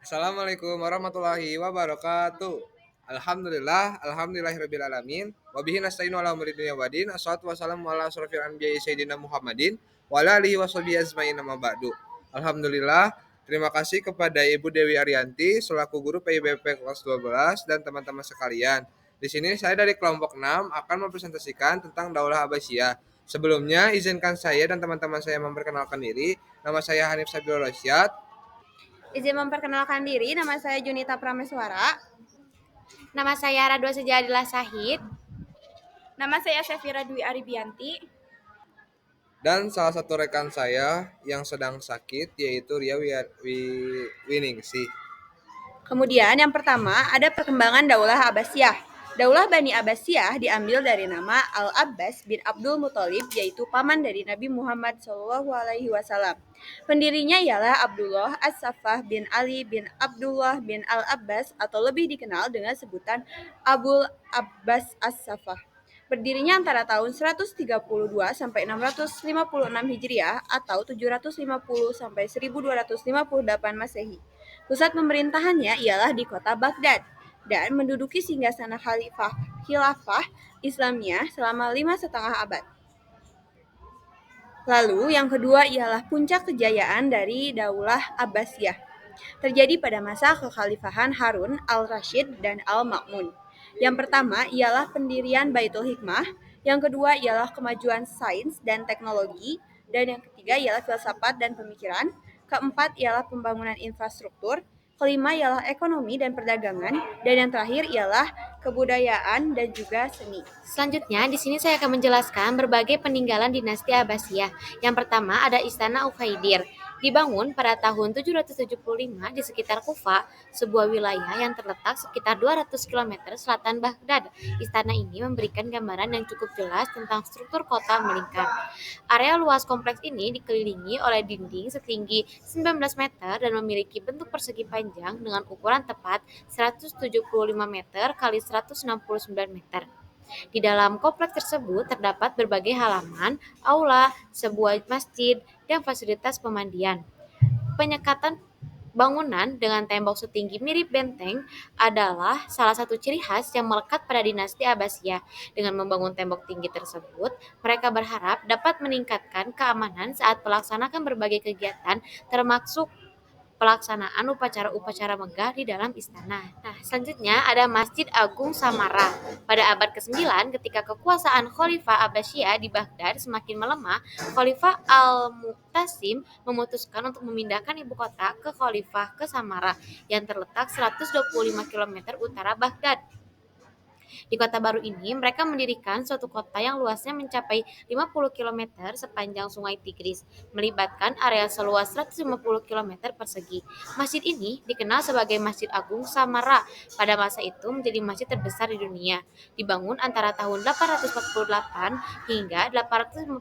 Assalamualaikum warahmatullahi wabarakatuh. Alhamdulillahirabbil alamin. Wa bihi nasta'inu ala umuri dunya waddin. Assalatu wassalamu ala asrofil anbiya'i sayyidina Muhammadin wa ala alihi washabihi ajmain amma ba'du. Alhamdulillah, terima kasih kepada Ibu Dewi Arianti selaku guru PIBP kelas 12 dan teman-teman sekalian. Di sini saya dari kelompok 6 akan mempresentasikan tentang Daulah Abbasiyah. Sebelumnya, izinkan saya dan teman-teman saya memperkenalkan diri. Nama saya Hanif Sabilur Rasyad. Izin memperkenalkan diri, nama saya Junita Prameswara. Nama saya Radwa Sejadilah Sahid. Nama saya Sefira Dwi Aribianti. Dan salah satu rekan saya yang sedang sakit yaitu Ria Winingsih. Kemudian yang pertama ada perkembangan Daulah Abbasiyah. Daulah Bani Abbasiyah diambil dari nama Al-Abbas bin Abdul Muthalib, yaitu paman dari Nabi Muhammad SAW. Pendirinya ialah Abdullah As-Saffah bin Ali bin Abdullah bin Al-Abbas, atau lebih dikenal dengan sebutan Abul Abbas As-Saffah. Berdirinya antara tahun 132 sampai 656 Hijriah atau 750 sampai 1258 Masehi. Pusat pemerintahannya ialah di kota Baghdad dan menduduki singgasana khilafah Islamnya selama 5,5 abad. Lalu yang kedua ialah puncak kejayaan dari Daulah Abbasiyah. Terjadi pada masa kekhalifahan Harun al-Rasyid dan al-Ma'mun. Yang pertama ialah pendirian Baitul Hikmah, yang kedua ialah kemajuan sains dan teknologi, dan yang ketiga ialah filsafat dan pemikiran, keempat ialah pembangunan infrastruktur, kelima ialah ekonomi dan perdagangan, dan yang terakhir ialah kebudayaan dan juga seni. Selanjutnya, di sini saya akan menjelaskan berbagai peninggalan dinasti Abbasiyah. Yang pertama ada Istana Ukhaidir. Dibangun pada tahun 775 di sekitar Kufa, sebuah wilayah yang terletak sekitar 200 km selatan Baghdad. Istana ini memberikan gambaran yang cukup jelas tentang struktur kota melingkar. Area luas kompleks ini dikelilingi oleh dinding setinggi 19 meter dan memiliki bentuk persegi panjang dengan ukuran tepat 175 meter x 169 meter. Di dalam kompleks tersebut terdapat berbagai halaman, aula, sebuah masjid, dan fasilitas pemandian. Penyekatan bangunan dengan tembok setinggi mirip benteng adalah salah satu ciri khas yang melekat pada dinasti Abbasiyah. Dengan membangun tembok tinggi tersebut, mereka berharap dapat meningkatkan keamanan saat melaksanakan berbagai kegiatan, termasuk pelaksanaan upacara-upacara megah di dalam istana. Nah, selanjutnya ada Masjid Agung Samarra. Pada abad ke-9, ketika kekuasaan Khalifah Abbasiyah di Baghdad semakin melemah, Khalifah Al-Mu'tasim memutuskan untuk memindahkan ibu kota ke Khalifah ke Samarra yang terletak 125 km utara Baghdad. Di kota baru ini, mereka mendirikan suatu kota yang luasnya mencapai 50 km sepanjang Sungai Tigris, melibatkan area seluas 150 km persegi. Masjid ini dikenal sebagai Masjid Agung Samarra. Pada masa itu menjadi masjid terbesar di dunia. Dibangun antara tahun 848 hingga 852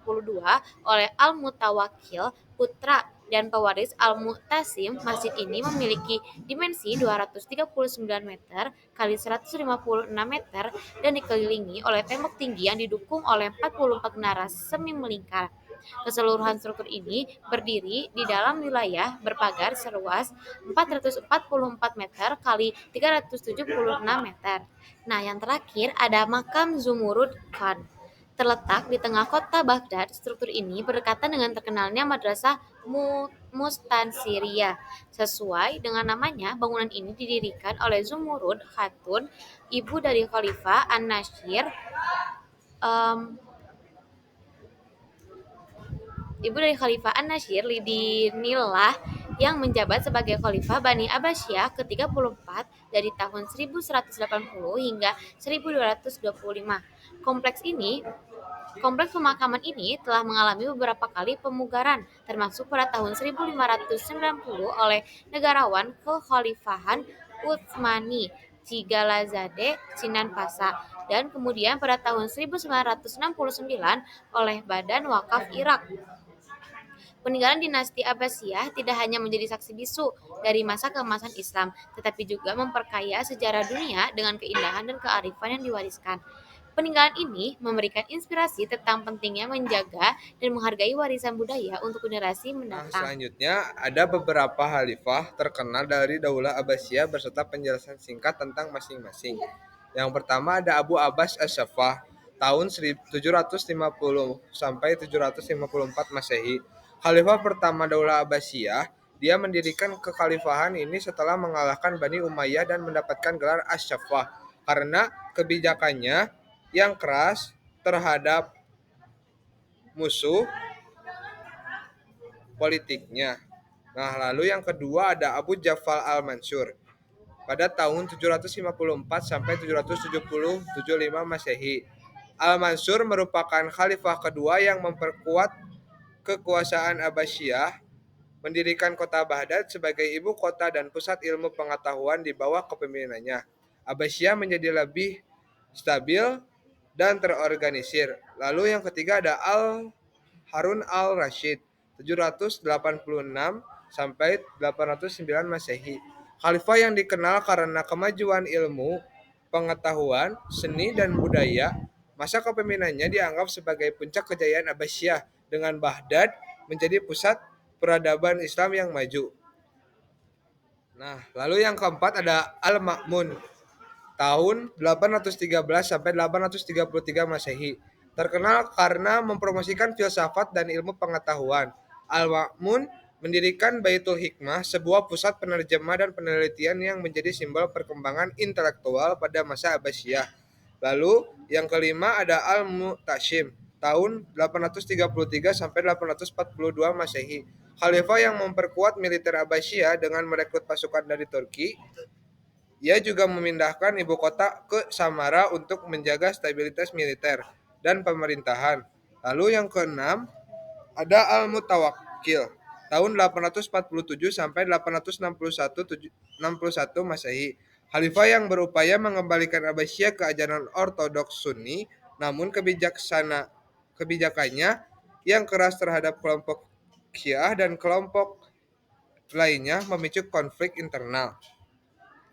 oleh Al-Mutawakkil, putra dan pewaris Al-Mu'tasim. Masjid ini memiliki dimensi 239 meter kali 156 meter dan dikelilingi oleh tembok tinggi yang didukung oleh 44 menara semi melingkar. Keseluruhan struktur ini berdiri di dalam wilayah berpagar seluas 444 meter kali 376 meter. Nah, yang terakhir ada Makam Zumurud Khan. Terletak di tengah kota Baghdad, struktur ini berdekatan dengan terkenalnya Madrasah Mustansiriyah. Sesuai dengan namanya, bangunan ini didirikan oleh Zumurud Khatun, ibu dari Khalifah An-Nashir, Lidinillah, yang menjabat sebagai Khalifah Bani Abbasiyah ke-34 dari tahun 1180 hingga 1225. Kompleks pemakaman ini telah mengalami beberapa kali pemugaran, termasuk pada tahun 1590 oleh negarawan kekhalifahan Utsmani, Cigalazade Sinan Pasha, dan kemudian pada tahun 1969 oleh Badan Wakaf Irak. Peninggalan dinasti Abbasiyah tidak hanya menjadi saksi bisu dari masa keemasan Islam, tetapi juga memperkaya sejarah dunia dengan keindahan dan kearifan yang diwariskan. Peninggalan ini memberikan inspirasi tentang pentingnya menjaga dan menghargai warisan budaya untuk generasi Nah, mendatang. selanjutnya ada beberapa khalifah terkenal dari Daulah Abbasiyah beserta penjelasan singkat tentang masing-masing. Yang pertama ada Abu Abbas As-Saffah tahun 750 sampai 754 Masehi. Khalifah pertama Daulah Abbasiyah, dia mendirikan kekhalifahan ini setelah mengalahkan Bani Umayyah dan mendapatkan gelar As-Saffah karena kebijakannya yang keras terhadap musuh politiknya. Nah, lalu yang kedua ada Abu Ja'far al-Mansur pada tahun 754 sampai 775 Masehi. Al-Mansur merupakan khalifah kedua yang memperkuat kekuasaan Abbasiyah, mendirikan kota Baghdad sebagai ibu kota dan pusat ilmu pengetahuan di bawah kepemimpinannya. Abbasiyah menjadi lebih stabil dan terorganisir. Lalu yang ketiga ada Harun al-Rashid 786 sampai 809 Masehi. Khalifah yang dikenal karena kemajuan ilmu, pengetahuan, seni dan budaya. Masa kepemimpinannya dianggap sebagai puncak kejayaan Abbasiyah dengan Baghdad menjadi pusat peradaban Islam yang maju. Nah, lalu yang keempat ada Al-Ma'mun tahun 813 sampai 833 Masehi. Terkenal karena mempromosikan filsafat dan ilmu pengetahuan. Al-Ma'mun mendirikan Baitul Hikmah, sebuah pusat penerjemah dan penelitian yang menjadi simbol perkembangan intelektual pada masa Abbasiyah. Lalu yang kelima ada Al-Mu'tasim tahun 833 sampai 842 Masehi. Khalifah yang memperkuat militer Abbasiyah dengan merekrut pasukan dari Turki. Ia juga memindahkan ibu kota ke Samara untuk menjaga stabilitas militer dan pemerintahan. Lalu yang keenam ada Al-Mutawakkil tahun 847 sampai 861 Masehi. Khalifah yang berupaya mengembalikan Abbasiyah ke ajaran ortodoks Sunni, namun kebijakannya yang keras terhadap kelompok Syiah dan kelompok lainnya memicu konflik internal.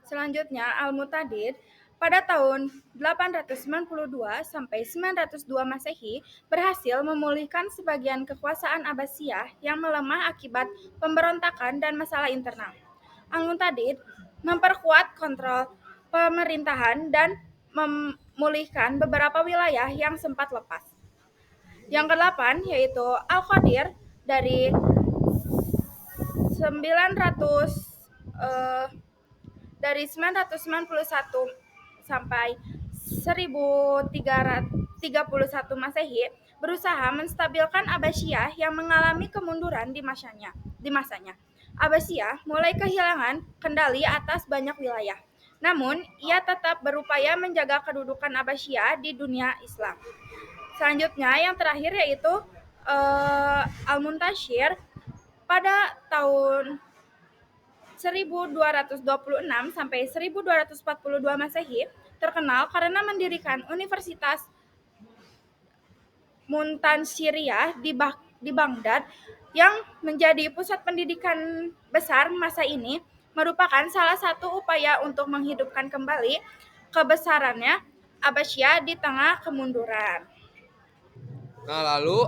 Selanjutnya, Al-Mutadid pada tahun 892 sampai 902 Masehi berhasil memulihkan sebagian kekuasaan Abbasiyah yang melemah akibat pemberontakan dan masalah internal. Al-Mutadid memperkuat kontrol pemerintahan dan memulihkan beberapa wilayah yang sempat lepas. Yang kedelapan yaitu Al-Qadir dari 991 sampai 1331 Masehi berusaha menstabilkan Abbasiyah yang mengalami kemunduran di masanya. Abbasiyah mulai kehilangan kendali atas banyak wilayah. Namun, ia tetap berupaya menjaga kedudukan Abbasiyah di dunia Islam. Selanjutnya, yang terakhir yaitu Al-Muntashir pada tahun 1226 sampai 1242 Masehi terkenal karena mendirikan Universitas Muntansyiriyah di Baghdad yang menjadi pusat pendidikan besar masa ini, merupakan salah satu upaya untuk menghidupkan kembali kebesarannya Abbasiyah di tengah kemunduran. Nah, lalu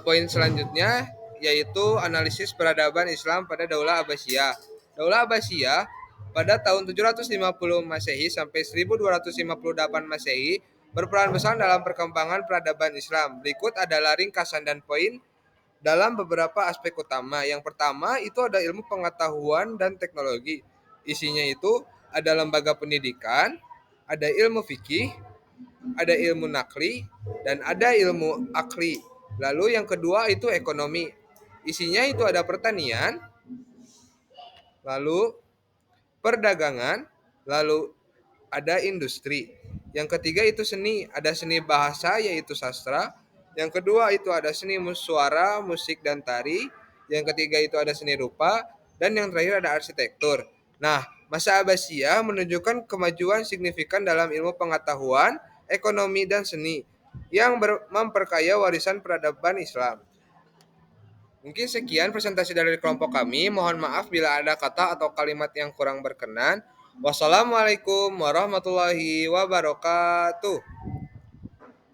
poin selanjutnya yaitu analisis peradaban Islam pada Daulah Abbasiyah. Daulah Abbasiyah pada tahun 750 Masehi sampai 1258 Masehi berperan besar dalam perkembangan peradaban Islam. Berikut adalah ringkasan dan poin dalam beberapa aspek utama. Yang pertama itu ada ilmu pengetahuan dan teknologi. Isinya itu ada lembaga pendidikan, ada ilmu fikih, ada ilmu nakli, dan ada ilmu akli. Lalu yang kedua itu ekonomi. Isinya itu ada pertanian, lalu perdagangan, lalu ada industri. Yang ketiga itu seni, ada seni bahasa yaitu sastra. Yang kedua itu ada seni suara, musik dan tari. Yang ketiga itu ada seni rupa dan yang terakhir ada arsitektur. Nah, masa Abbasiyah menunjukkan kemajuan signifikan dalam ilmu pengetahuan, ekonomi dan seni yang memperkaya warisan peradaban Islam. Mungkin sekian presentasi dari kelompok kami. Mohon maaf bila ada kata atau kalimat yang kurang berkenan. Wassalamualaikum warahmatullahi wabarakatuh.